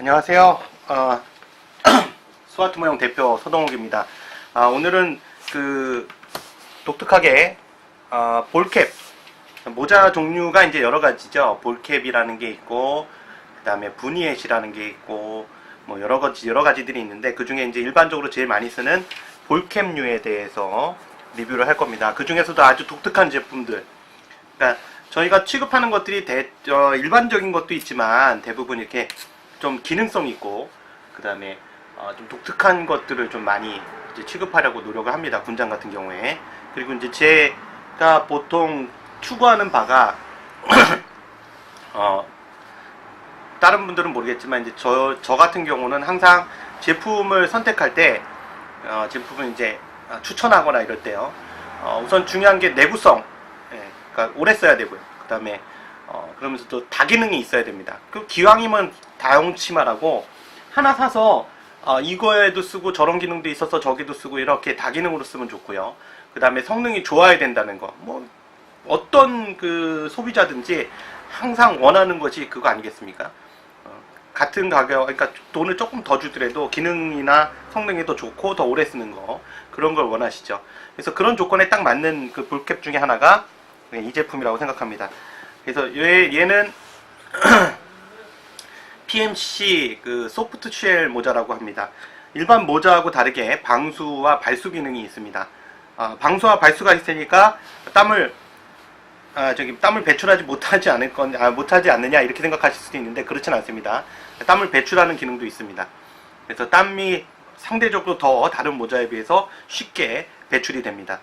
안녕하세요. 스와트모형 대표 서동욱입니다. 오늘은 독특하게 볼캡 모자 종류가 이제 여러 가지죠. 볼캡이라는 게 있고, 그 다음에 부니엣이라는 게 있고, 뭐 여러 가지들이 있는데, 그 중에 이제 일반적으로 제일 많이 쓰는 볼캡류에 대해서 리뷰를 할 겁니다. 그 중에서도 아주 독특한 제품들. 그러니까 저희가 취급하는 것들이 일반적인 것도 있지만 대부분 이렇게 좀 기능성 있고, 그 다음에 좀 독특한 것들을 좀 많이 이제 취급하려고 노력을 합니다. 군장 같은 경우에. 그리고 이제 제가 보통 추구하는 바가 다른 분들은 모르겠지만 이제 저 같은 경우는 항상 제품을 선택할 때 제품을 이제 추천하거나 이럴 때요. 우선 중요한 게 내구성. 그러니까 오래 써야 되고요. 그 다음에 그러면서 또 다기능이 있어야 됩니다. 그 기왕이면 다용치마라고 하나 사서 이거에도 쓰고 저런 기능도 있어서 저기도 쓰고 이렇게 다기능으로 쓰면 좋고요. 그 다음에 성능이 좋아야 된다는 거. 뭐 어떤 그 소비자든지 항상 원하는 것이 그거 아니겠습니까? 같은 가격, 그러니까 돈을 조금 더 주더라도 기능이나 성능이 더 좋고 더 오래 쓰는 거, 그런 걸 원하시죠. 그래서 그런 조건에 딱 맞는 그 볼캡 중에 하나가 이 제품이라고 생각합니다. 그래서 얘는 PMC 그 소프트 쉘 모자라고 합니다. 일반 모자하고 다르게 방수와 발수 기능이 있습니다. 방수와 발수가 있으니까 땀을 배출하지 못하지 않느냐 이렇게 생각하실 수도 있는데, 그렇진 않습니다. 땀을 배출하는 기능도 있습니다. 그래서 땀이 상대적으로 더 다른 모자에 비해서 쉽게 배출이 됩니다.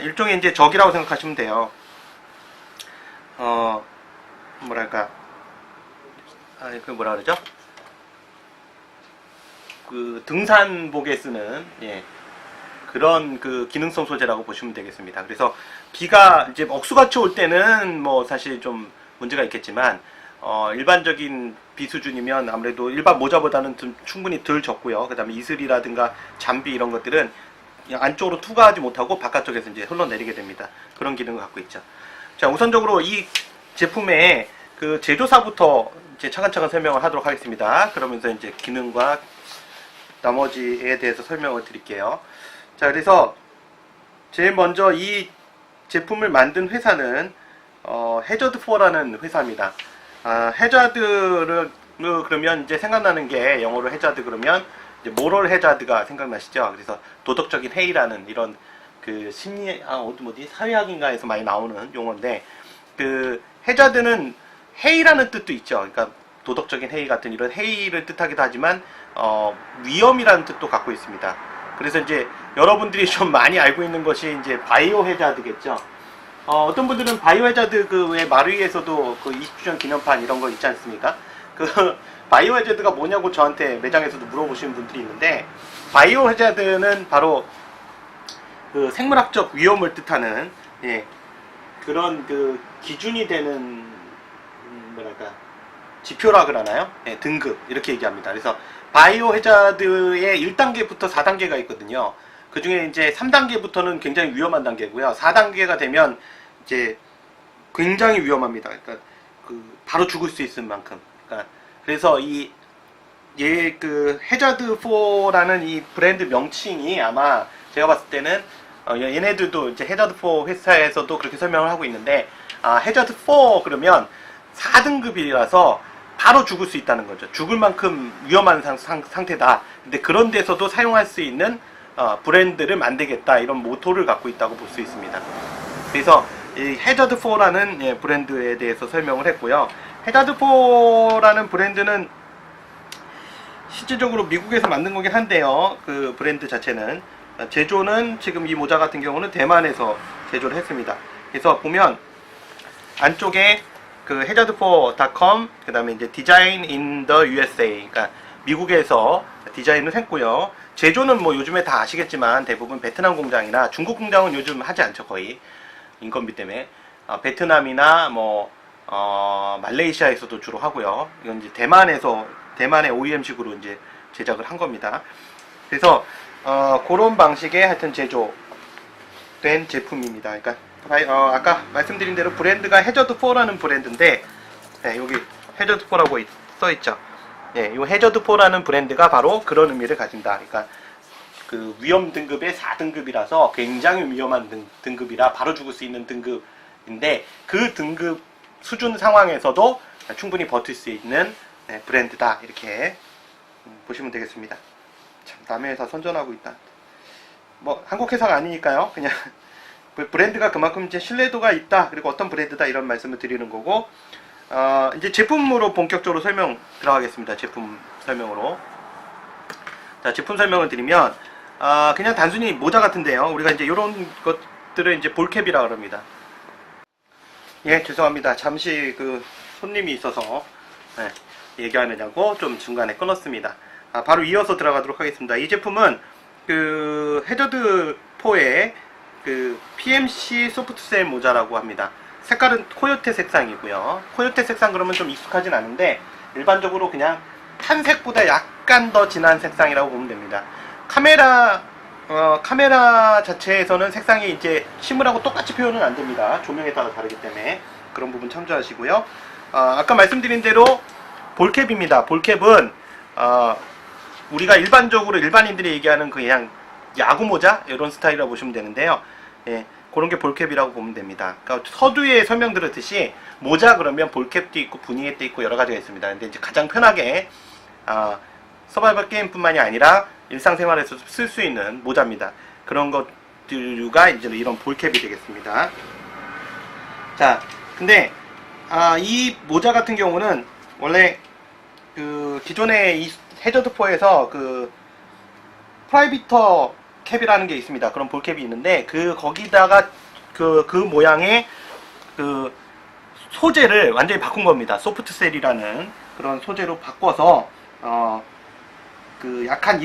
일종의 이제 적이라고 생각하시면 돼요. 뭐랄까, 그 뭐라 그러죠? 그 등산복에 쓰는, 그런 그 기능성 소재라고 보시면 되겠습니다. 그래서 비가 이제 억수같이 올 때는 뭐 사실 좀 문제가 있겠지만, 일반적인 비 수준이면 아무래도 일반 모자보다는 좀 충분히 덜 젖고요. 그 다음에 이슬이라든가 잔비 이런 것들은 안쪽으로 투과하지 못하고 바깥쪽에서 이제 흘러내리게 됩니다. 그런 기능을 갖고 있죠. 자, 우선적으로 이 제품의 그 제조사부터 이제 차근차근 설명을 하도록 하겠습니다. 그러면서 이제 기능과 나머지에 대해서 설명을 드릴게요. 자, 그래서 제일 먼저 이 제품을 만든 회사는 해저드4라는 회사입니다. 해저드를 그러면 이제 생각나는 게, 영어로 해저드 그러면 이제 모럴 해저드가 생각나시죠? 그래서 도덕적인 해이라는 이런 그 심리 사회학인가에서 많이 나오는 용어인데, 그 해저드는 해이라는 뜻도 있죠. 그러니까 도덕적인 해이 같은 이런 해이를 뜻하기도 하지만 위험이라는 뜻도 갖고 있습니다. 그래서 이제 여러분들이 좀 많이 알고 있는 것이 이제 바이오 해저드겠죠. 어떤 분들은 바이오 해저드 그 왜 마루이에서도 그 20주년 기념판 이런 거 있지 않습니까? 그 바이오 해저드가 뭐냐고 저한테 매장에서도 물어보시는 분들이 있는데, 바이오 해저드는 바로 그 생물학적 위험을 뜻하는 그런 그 기준이 되는 뭐랄까 지표라 그러나요? 등급 이렇게 얘기합니다. 그래서 바이오 해저드의 1단계부터 4단계가 있거든요. 그 중에 이제 3단계부터는 굉장히 위험한 단계고요. 4단계가 되면 이제 굉장히 위험합니다. 그러니까 그 바로 죽을 수 있을 만큼. 그러니까 그래서 그 해저드4라는 이 브랜드 명칭이 아마 제가 봤을 때는 얘네들도 이제 해저드4 회사에서도 그렇게 설명을 하고 있는데, 해저드4 그러면 4등급이라서 바로 죽을 수 있다는 거죠. 죽을 만큼 위험한 상태다. 근데 그런 데서도 사용할 수 있는 브랜드를 만들겠다, 이런 모토를 갖고 있다고 볼 수 있습니다. 그래서 이 해저드4라는 브랜드에 대해서 설명을 했고요. 해저드4라는 브랜드는 실질적으로 미국에서 만든 거긴 한데요. 그 브랜드 자체는 제조는 지금 이 모자 같은 경우는 대만에서 제조를 했습니다. 그래서 보면 안쪽에 그 해저드4.com, 그 다음에 이제 디자인 인 더 USA, 그러니까 미국에서 디자인을 했고요. 제조는 뭐 요즘에 다 아시겠지만 대부분 베트남 공장이나 중국 공장은 요즘 하지 않죠, 거의 인건비 때문에. 베트남이나 뭐 말레이시아에서도 주로 하고요. 이건 이제 대만의 OEM식으로 이제 제작을 한 겁니다. 그래서 그런 방식의 하여튼 제조된 제품입니다. 그러니까 아까 말씀드린 대로 브랜드가 해저드4라는 브랜드인데, 여기 해저드4라고 써있죠. 예, 이 해저드4라는 브랜드가 바로 그런 의미를 가진다. 그러니까 그 위험 등급의 4등급이라서 굉장히 위험한 등급이라 바로 죽을 수 있는 등급인데 그 등급 수준 상황에서도 충분히 버틸 수 있는 브랜드다. 이렇게 보시면 되겠습니다. 참, 남의 회사 선전하고 있다. 뭐 한국 회사가 아니니까요. 그냥 브랜드가 그만큼 이제 신뢰도가 있다. 그리고 어떤 브랜드다 이런 말씀을 드리는 거고, 이제 제품으로 본격적으로 설명 들어가겠습니다. 제품 설명으로. 자, 제품 설명을 드리면 그냥 단순히 모자 같은데요. 우리가 이제 이런 것들을 이제 볼캡이라 그럽니다. 예, 죄송합니다. 잠시 그 손님이 있어서 얘기하느냐고 좀 중간에 끊었습니다. 바로 이어서 들어가도록 하겠습니다. 이 제품은 그 해저드4의 그 PMC 소프트셀 모자라고 합니다. 색깔은 코요테 색상이고요. 코요테 색상 그러면 좀 익숙하진 않은데 일반적으로 그냥 탄색보다 약간 더 진한 색상이라고 보면 됩니다. 카메라 자체에서는 색상이 이제 실물하고 똑같이 표현은 안 됩니다. 조명에 따라 다르기 때문에 그런 부분 참조하시고요. 아까 말씀드린 대로 볼캡입니다. 볼캡은 우리가 일반적으로 일반인들이 얘기하는 그냥 야구 모자 이런 스타일이라고 보시면 되는데요. 예, 그런 게 볼캡이라고 보면 됩니다. 그러니까 서두에 설명 드렸듯이 모자 그러면 볼캡도 있고 부니엣도 있고 여러 가지가 있습니다. 근데 이제 가장 편하게 서바이벌 게임뿐만이 아니라 일상생활에서 쓸 수 있는 모자입니다. 그런 것들과 이제 이런 볼캡이 되겠습니다. 자, 근데 이 모자 같은 경우는 원래 그 기존의 이 해저드4에서 그 프라이비터 캡이라는 게 있습니다. 그런 볼캡이 있는데 거기다가 그 모양의 그 소재를 완전히 바꾼 겁니다. 소프트셀이라는 그런 소재로 바꿔서 그 약한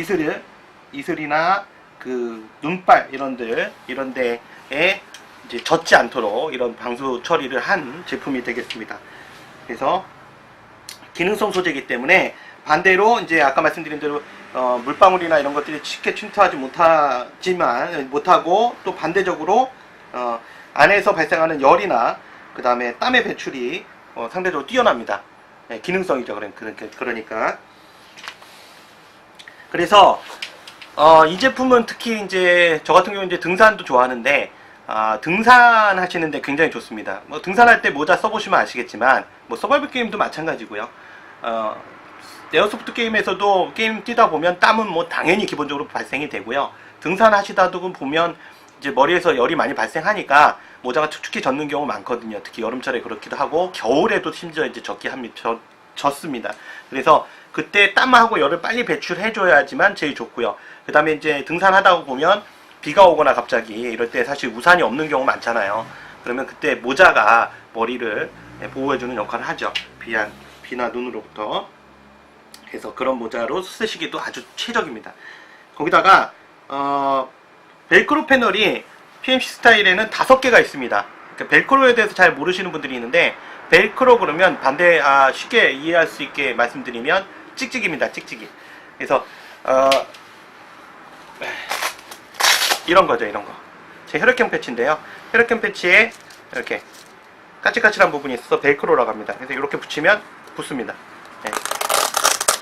이슬이나 그 눈발 이런 데에 이제 젖지 않도록 이런 방수 처리를 한 제품이 되겠습니다. 그래서 기능성 소재이기 때문에 반대로 이제 아까 말씀드린 대로 물방울이나 이런 것들이 쉽게 침투하지 못하고 또 반대적으로 안에서 발생하는 열이나 그 다음에 땀의 배출이 상대적으로 뛰어납니다. 기능성이죠. 그러니까 그래서 이 제품은 특히 이제 저 같은 경우 이제 등산도 좋아하는데 등산하시는데 굉장히 좋습니다. 뭐 등산할 때 모자 써보시면 아시겠지만 뭐 서바이벌 게임도 마찬가지고요. 에어소프트 게임에서도 게임 뛰다 보면 땀은 뭐 당연히 기본적으로 발생이 되고요. 등산하시다도 보면 이제 머리에서 열이 많이 발생하니까 모자가 축축히 젖는 경우 많거든요. 특히 여름철에 그렇기도 하고 겨울에도 심지어 이제 젖습니다. 그래서 그때 땀하고 열을 빨리 배출해줘야지만 제일 좋고요. 그 다음에 이제 등산하다 보면 비가 오거나 갑자기 이럴 때 사실 우산이 없는 경우 많잖아요. 그러면 그때 모자가 머리를 보호해주는 역할을 하죠. 비나 눈으로부터. 그래서 그런 모자로 쓰시기도 아주 최적입니다. 거기다가 벨크로 패널이 PMC 스타일에는 5개가 있습니다. 그러니까 벨크로에 대해서 잘 모르시는 분들이 있는데 벨크로 그러면 쉽게 이해할 수 있게 말씀드리면 찍찍입니다. 찍찍이. 그래서 이런 거죠. 이런 거. 제 혈액형 패치인데요. 혈액형 패치에 이렇게 까칠까칠한 부분이 있어서 벨크로라고 합니다. 그래서 이렇게 붙이면 붙습니다. 네.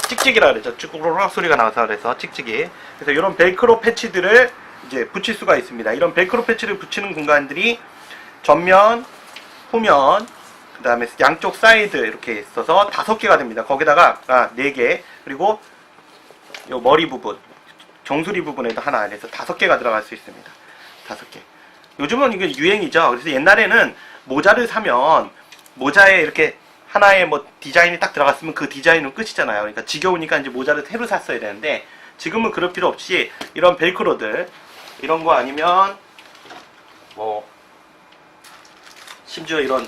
찍찍이라 그러죠. 쭈꾸로락 소리가 나서 그래서 찍찍이. 그래서 이런 벨크로 패치들을 이제 붙일 수가 있습니다. 이런 벨크로 패치를 붙이는 공간들이 전면, 후면, 그 다음에 양쪽 사이드 이렇게 있어서 5개가 됩니다. 거기다가 4개, 그리고 요 머리 부분, 정수리 부분에도 하나, 그래서 5개가 들어갈 수 있습니다. 5개. 요즘은 이게 유행이죠. 그래서 옛날에는 모자를 사면 모자에 이렇게 하나의 뭐 디자인이 딱 들어갔으면 그 디자인은 끝이잖아요. 그러니까 지겨우니까 이제 모자를 새로 샀어야 되는데 지금은 그럴 필요 없이 이런 벨크로들 이런 거 아니면 뭐 심지어 이런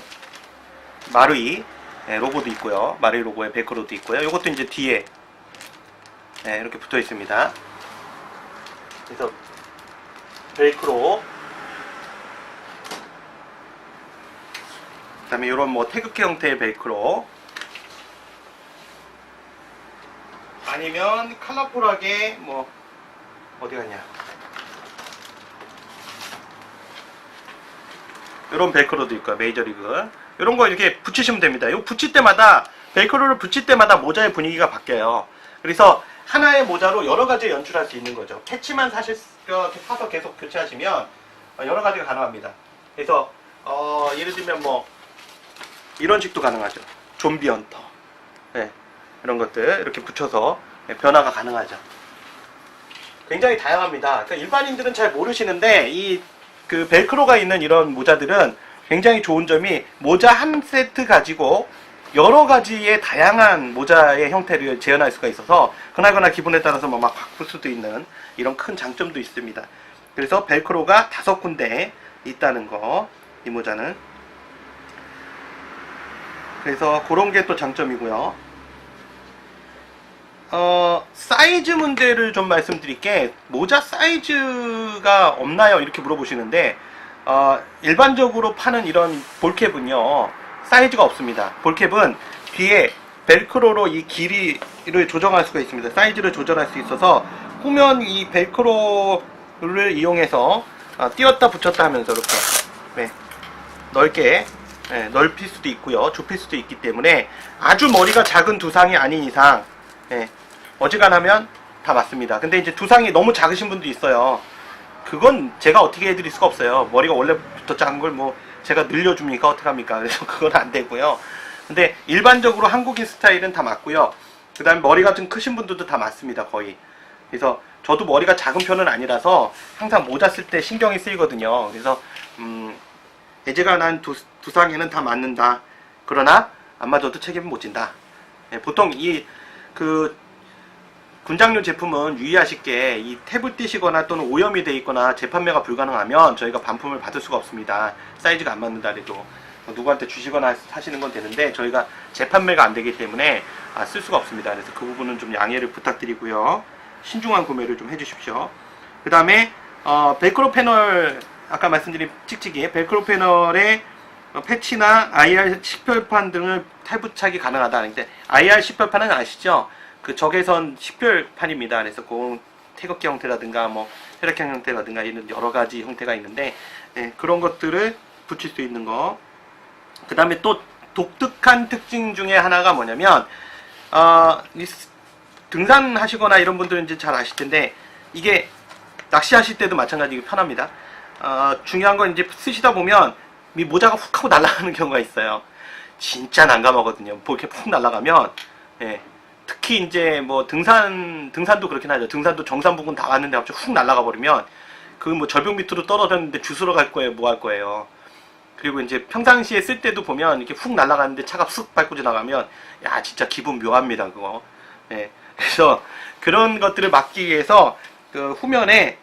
마루이 로고도 있고요. 마루이 로고에 벨크로도 있고요. 이것도 이제 뒤에 이렇게 붙어 있습니다. 그래서 벨크로 그 다음에 이런 뭐 태극기 형태의 벨크로 아니면 컬러풀하게 뭐 어디 갔냐 이런 벨크로도 있고요. 메이저리그 이런 거 이렇게 붙이시면 됩니다. 이거 붙일 때마다 벨크로를 붙일 때마다 모자의 분위기가 바뀌어요. 그래서 하나의 모자로 여러 가지 연출할 수 있는 거죠. 패치만 사실 이렇게 사서 계속 교체하시면 여러 가지가 가능합니다. 그래서 예를 들면 뭐 이런 식도 가능하죠. 좀비 헌터, 네, 이런 것들 이렇게 붙여서 변화가 가능하죠. 굉장히 다양합니다. 그러니까 일반인들은 잘 모르시는데 이 그 벨크로가 있는 이런 모자들은 굉장히 좋은 점이 모자 한 세트 가지고 여러 가지의 다양한 모자의 형태를 재현할 수가 있어서 그날그날 기분에 따라서 막 바꿀 수도 있는 이런 큰 장점도 있습니다. 그래서 벨크로가 5군데 있다는 거, 이 모자는. 그래서 그런 게 또 장점이고요. 사이즈 문제를 좀 말씀드릴게, 모자 사이즈가 없나요? 이렇게 물어보시는데, 일반적으로 파는 이런 볼캡은요, 사이즈가 없습니다. 볼캡은 뒤에 벨크로로 이 길이를 조정할 수가 있습니다. 사이즈를 조절할 수 있어서 후면 이 벨크로를 이용해서 띄었다 붙였다 하면서 이렇게 넓게 넓힐 수도 있고요, 좁힐 수도 있기 때문에 아주 머리가 작은 두상이 아닌 이상 어지간하면 다 맞습니다. 근데 이제 두상이 너무 작으신 분도 있어요. 그건 제가 어떻게 해드릴 수가 없어요. 머리가 원래부터 작은 걸 뭐 제가 늘려줍니까? 어떡합니까? 그래서 그건 안 되고요. 근데 일반적으로 한국인 스타일은 다 맞고요. 그 다음에 머리가 좀 크신 분들도 다 맞습니다, 거의. 그래서 저도 머리가 작은 편은 아니라서 항상 모자 쓸 때 신경이 쓰이거든요. 그래서 애지간한 두상에는 다 맞는다. 그러나 안 맞아도 책임은 못 진다. 보통 이 군장류 제품은 유의하실 게 이 탭을 띄시거나 또는 오염이 되어 있거나 재판매가 불가능하면 저희가 반품을 받을 수가 없습니다. 사이즈가 안 맞는다 해도 누구한테 주시거나 사시는 건 되는데 저희가 재판매가 안 되기 때문에 쓸 수가 없습니다. 그래서 그 부분은 좀 양해를 부탁드리고요. 신중한 구매를 좀 해주십시오. 그 다음에 벨크로 패널, 아까 말씀드린 찍찍이 벨크로 패널에 패치나 IR 식별판 등을 탈부착이 가능하다. 근데 IR 식별판은 아시죠? 그 적외선 식별판입니다. 그래서 그 태극기 형태라든가 뭐 혈액형 형태라든가 이런 여러 가지 형태가 있는데 그런 것들을 붙일 수 있는 거. 그 다음에 또 독특한 특징 중에 하나가 뭐냐면 등산하시거나 이런 분들은 이제 잘 아실 텐데 이게 낚시하실 때도 마찬가지로 편합니다. 중요한 건 이제 쓰시다 보면 이 모자가 훅 하고 날아가는 경우가 있어요. 진짜 난감하거든요. 뭐 이렇게 푹 날아가면 특히 이제 뭐 등산도 그렇긴 하죠. 등산도 정상 부근 다 왔는데 갑자기 훅 날아가 버리면 그 뭐 절벽 밑으로 떨어졌는데 주스러 갈 거예요, 뭐 할 거예요. 그리고 이제 평상시에 쓸 때도 보면 이렇게 훅 날아가는데 차가 쑥 밟고 지나가면 야 진짜 기분 묘합니다, 그거. 그래서 그런 것들을 막기 위해서 그 후면에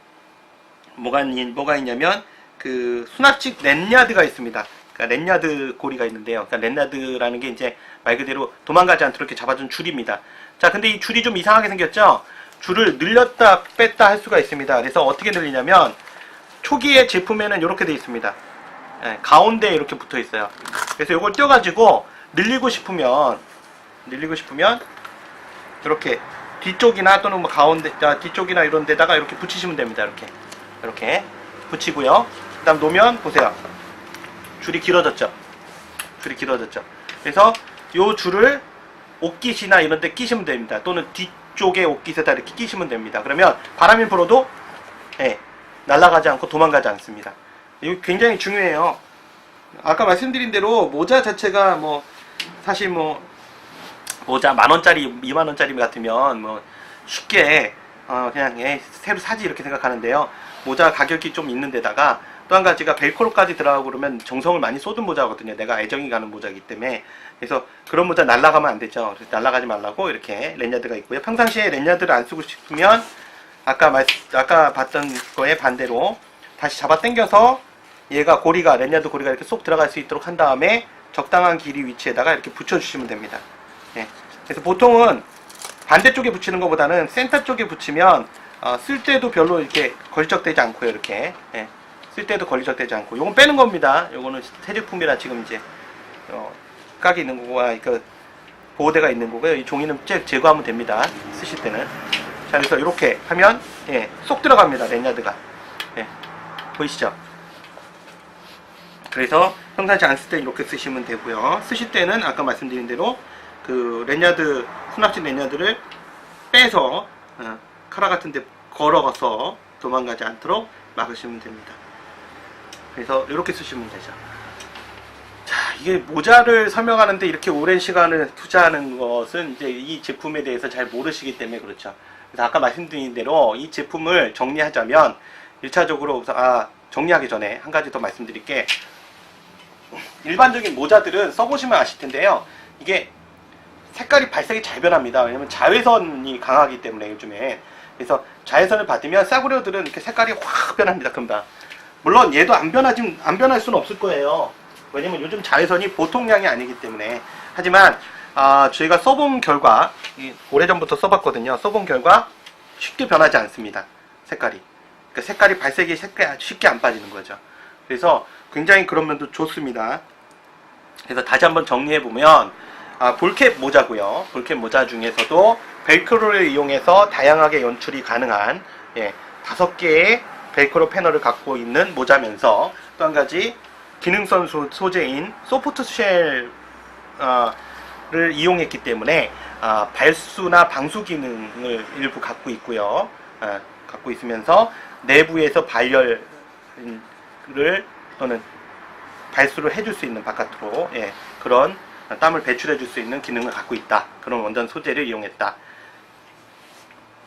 뭐가 있냐면 그 수납식 랜야드가 있습니다. 그러니까 랜야드 고리가 있는데요. 그러니까 랜야드라는 게 이제 말 그대로 도망가지 않도록 이렇게 잡아준 줄입니다. 자, 근데 이 줄이 좀 이상하게 생겼죠? 줄을 늘렸다 뺐다 할 수가 있습니다. 그래서 어떻게 늘리냐면 초기의 제품에는 이렇게 되어 있습니다. 가운데에 이렇게 붙어 있어요. 그래서 이걸 떼어가지고 늘리고 싶으면 이렇게 뒤쪽이나 또는 뭐 가운데 뒤쪽이나 이런 데다가 이렇게 붙이시면 됩니다. 이렇게 붙이고요. 그 다음 놓으면 보세요. 줄이 길어졌죠. 그래서 요 줄을 옷깃이나 이런 데 끼시면 됩니다. 또는 뒤쪽에 옷깃에다 이렇게 끼시면 됩니다. 그러면 바람이 불어도 날아가지 않고 도망가지 않습니다. 이거 굉장히 중요해요. 아까 말씀드린 대로 모자 자체가 뭐 사실 뭐 모자 10,000원짜리 20,000원짜리 같으면 뭐 쉽게 그냥 새로 사지 이렇게 생각하는데요. 모자 가격이 좀 있는 데다가 또 한 가지가 벨크로까지 들어가고 그러면 정성을 많이 쏟은 모자거든요. 내가 애정이 가는 모자이기 때문에. 그래서 그런 모자 날아가면 안 되죠. 그래서 날아가지 말라고 이렇게 랜야드가 있고요. 평상시에 랜야드를 안 쓰고 싶으면 아까 봤던 거에 반대로 다시 잡아 당겨서 얘가 랜야드 고리가 이렇게 쏙 들어갈 수 있도록 한 다음에 적당한 길이 위치에다가 이렇게 붙여주시면 됩니다. 그래서 보통은 반대쪽에 붙이는 것보다는 센터 쪽에 붙이면 쓸 때도 별로 이렇게 걸적되지 않고요. 이렇게 쓸 때도 걸적되지 않고. 요건 빼는 겁니다. 요거는 새 제품이라 지금 이제 깍이 있는 거고 그 보호대가 있는 거고요. 이 종이는 제거하면 됩니다. 쓰실 때는. 자, 그래서 이렇게 하면 쏙 들어갑니다. 랜야드가. 보이시죠? 그래서 평상시 안 쓸 때 이렇게 쓰시면 되고요. 쓰실 때는 아까 말씀드린 대로 그 랜야드, 수납식 랜야드를 빼서 카라 같은데 걸어가서 도망가지 않도록 막으시면 됩니다. 그래서 이렇게 쓰시면 되죠. 자, 이게 모자를 설명하는데 이렇게 오랜 시간을 투자하는 것은 이제 이 제품에 대해서 잘 모르시기 때문에 그렇죠. 그래서 아까 말씀드린 대로 이 제품을 정리하자면 1차적으로 우선 정리하기 전에 한 가지 더 말씀드릴게. 일반적인 모자들은 써보시면 아실 텐데요. 이게 색깔이 발색이 잘 변합니다. 왜냐면 자외선이 강하기 때문에 요즘에. 그래서 자외선을 받으면 싸구려들은 이렇게 색깔이 확 변합니다. 금방. 물론 얘도 안 변할 수는 없을 거예요. 왜냐면 요즘 자외선이 보통량이 아니기 때문에. 하지만 저희가 써본 결과, 오래전부터 써봤거든요. 써본 결과 쉽게 변하지 않습니다. 색깔이. 그러니까 색깔이 발색이 쉽게 안 빠지는 거죠. 그래서 굉장히 그런 면도 좋습니다. 그래서 다시 한번 정리해보면 볼캡 모자고요. 볼캡 모자 중에서도 벨크로를 이용해서 다양하게 연출이 가능한 5개의 벨크로 패널을 갖고 있는 모자면서 또 한 가지 기능성 소재인 소프트 쉘을 이용했기 때문에 발수나 방수 기능을 일부 갖고 있고요. 갖고 있으면서 내부에서 발열을 또는 발수를 해줄 수 있는 바깥으로 그런 땀을 배출해 줄 수 있는 기능을 갖고 있다. 그런 원단 소재를 이용했다.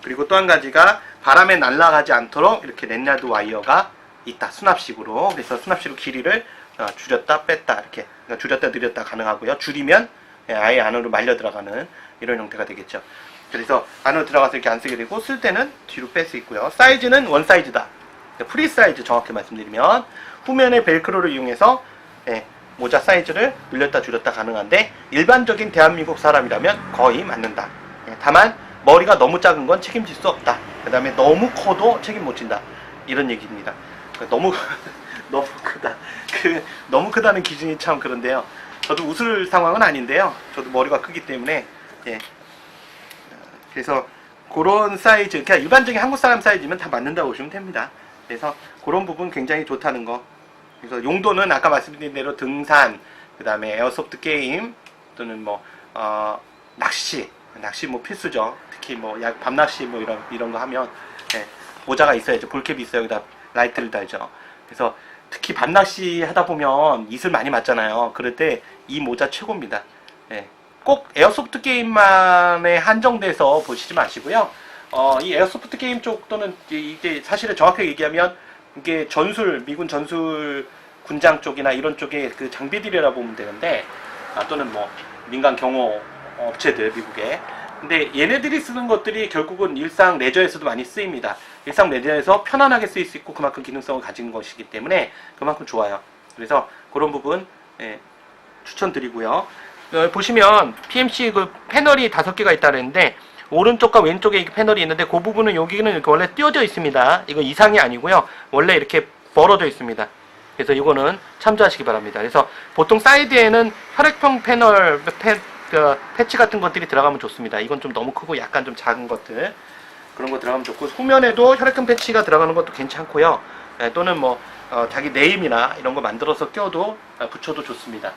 그리고 또 한 가지가 바람에 날아가지 않도록 이렇게 랜야드 와이어가 있다. 수납식으로. 그래서 수납식으로 길이를 줄였다 뺐다 이렇게, 그러니까 줄였다 늘렸다 가능하고요. 줄이면 아예 안으로 말려 들어가는 이런 형태가 되겠죠. 그래서 안으로 들어가서 이렇게 안 쓰게 되고, 쓸 때는 뒤로 뺄 수 있고요. 사이즈는 원 사이즈다. 프리 사이즈 정확히 말씀드리면 후면의 벨크로를 이용해서 모자 사이즈를 늘렸다 줄였다 가능한데, 일반적인 대한민국 사람이라면 거의 맞는다. 다만 머리가 너무 작은 건 책임질 수 없다. 그 다음에 너무 커도 책임 못 진다. 이런 얘기입니다. 너무 크다. 너무 크다는 기준이 참 그런데요. 저도 웃을 상황은 아닌데요. 저도 머리가 크기 때문에 그래서 그런 사이즈, 그냥 일반적인 한국 사람 사이즈면 다 맞는다고 보시면 됩니다. 그래서 그런 부분 굉장히 좋다는 거. 그래서 용도는 아까 말씀드린 대로 등산, 그 다음에 에어소프트 게임, 또는 낚시 뭐 필수죠. 특히 뭐 밤낚시 뭐 이런 거 하면 모자가 있어야죠. 볼캡이 있어야 여기다 라이트를 달죠. 그래서 특히 밤낚시 하다 보면 이슬 많이 맞잖아요. 그럴 때 이 모자 최고입니다. 꼭 에어소프트 게임만에 한정돼서 보시지 마시고요. 이 에어소프트 게임 쪽, 또는 이게 사실은 정확하게 얘기하면 이게 미군 전술 군장 쪽이나 이런 쪽에 그 장비들이라 보면 되는데, 또는 뭐 민간 경호 업체들 미국에. 근데 얘네들이 쓰는 것들이 결국은 일상 레저에서도 많이 쓰입니다. 일상 레저에서 편안하게 쓰일 수 있고 그만큼 기능성을 가진 것이기 때문에 그만큼 좋아요. 그래서 그런 부분 추천드리고요. 보시면 PMC 그 패널이 5개가 있다 그랬는데, 오른쪽과 왼쪽에 패널이 있는데 그 부분은 여기는 이렇게 원래 띄워져 있습니다. 이거 이상이 아니고요. 원래 이렇게 벌어져 있습니다. 그래서 이거는 참조하시기 바랍니다. 그래서 보통 사이드에는 혈액형 패널 패치 같은 것들이 들어가면 좋습니다. 이건 좀 너무 크고 약간 좀 작은 것들, 그런 거 들어가면 좋고, 후면에도 혈액형 패치가 들어가는 것도 괜찮고요. 또는 뭐 자기 네임이나 이런 거 만들어서 껴도 붙여도 좋습니다.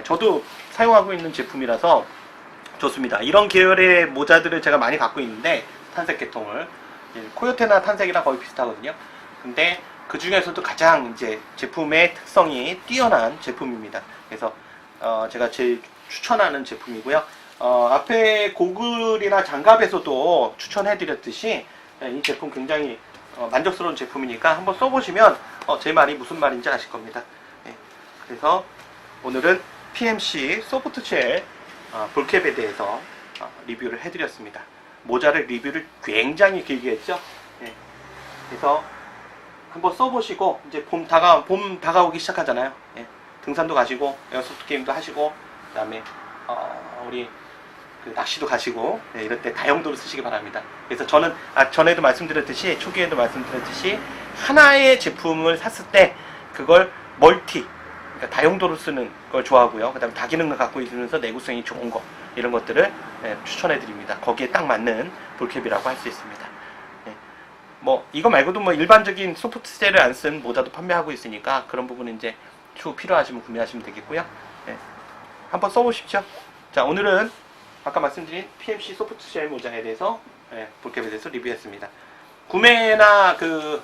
저도 사용하고 있는 제품이라서 좋습니다. 이런 계열의 모자들을 제가 많이 갖고 있는데, 탄색 계통을 코요테나 탄색이랑 거의 비슷하거든요. 근데 그 중에서도 가장 이제 제품의 특성이 뛰어난 제품입니다. 그래서 제가 제일 추천하는 제품이고요. 앞에 고글이나 장갑에서도 추천해드렸듯이 이 제품 굉장히 만족스러운 제품이니까 한번 써보시면 제 말이 무슨 말인지 아실 겁니다. 그래서 오늘은 PMC 소프트쉘 볼캡에 대해서 리뷰를 해드렸습니다. 모자를 리뷰를 굉장히 길게 했죠. 그래서 한번 써보시고, 이제 봄 다가오기 시작하잖아요. 등산도 가시고 에어소프트 게임도 하시고, 그 다음에 우리 낚시도 가시고, 이럴 때 다용도로 쓰시기 바랍니다. 그래서 저는 전에도 말씀드렸듯이, 초기에도 말씀드렸듯이, 하나의 제품을 샀을 때 그걸 그러니까 다용도로 쓰는 걸 좋아하고요. 그 다음에 다기능을 갖고 있으면서 내구성이 좋은 거, 이런 것들을 추천해 드립니다. 거기에 딱 맞는 볼캡이라고 할 수 있습니다. 뭐 이거 말고도 뭐 일반적인 소프트셀을 안 쓴 모자도 판매하고 있으니까, 그런 부분은 이제 추후 필요하시면 구매하시면 되겠고요. 한번 써보십시오. 자, 오늘은 아까 말씀드린 PMC 소프트쉘 모자에 대해서 볼캡에 대해서 리뷰했습니다. 구매나 그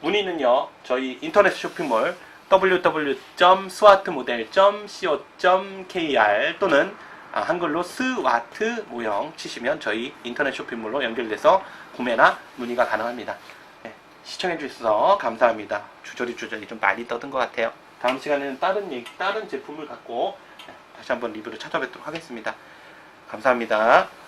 문의는요 저희 인터넷 쇼핑몰 www.swartmodel.co.kr 또는 한글로 스와트 모형 치시면 저희 인터넷 쇼핑몰로 연결돼서 구매나 문의가 가능합니다. 시청해 주셔서 감사합니다. 주저리 좀 많이 떠든 것 같아요. 다음 시간에는 다른 제품을 갖고 다시 한번 리뷰를 찾아뵙도록 하겠습니다. 감사합니다.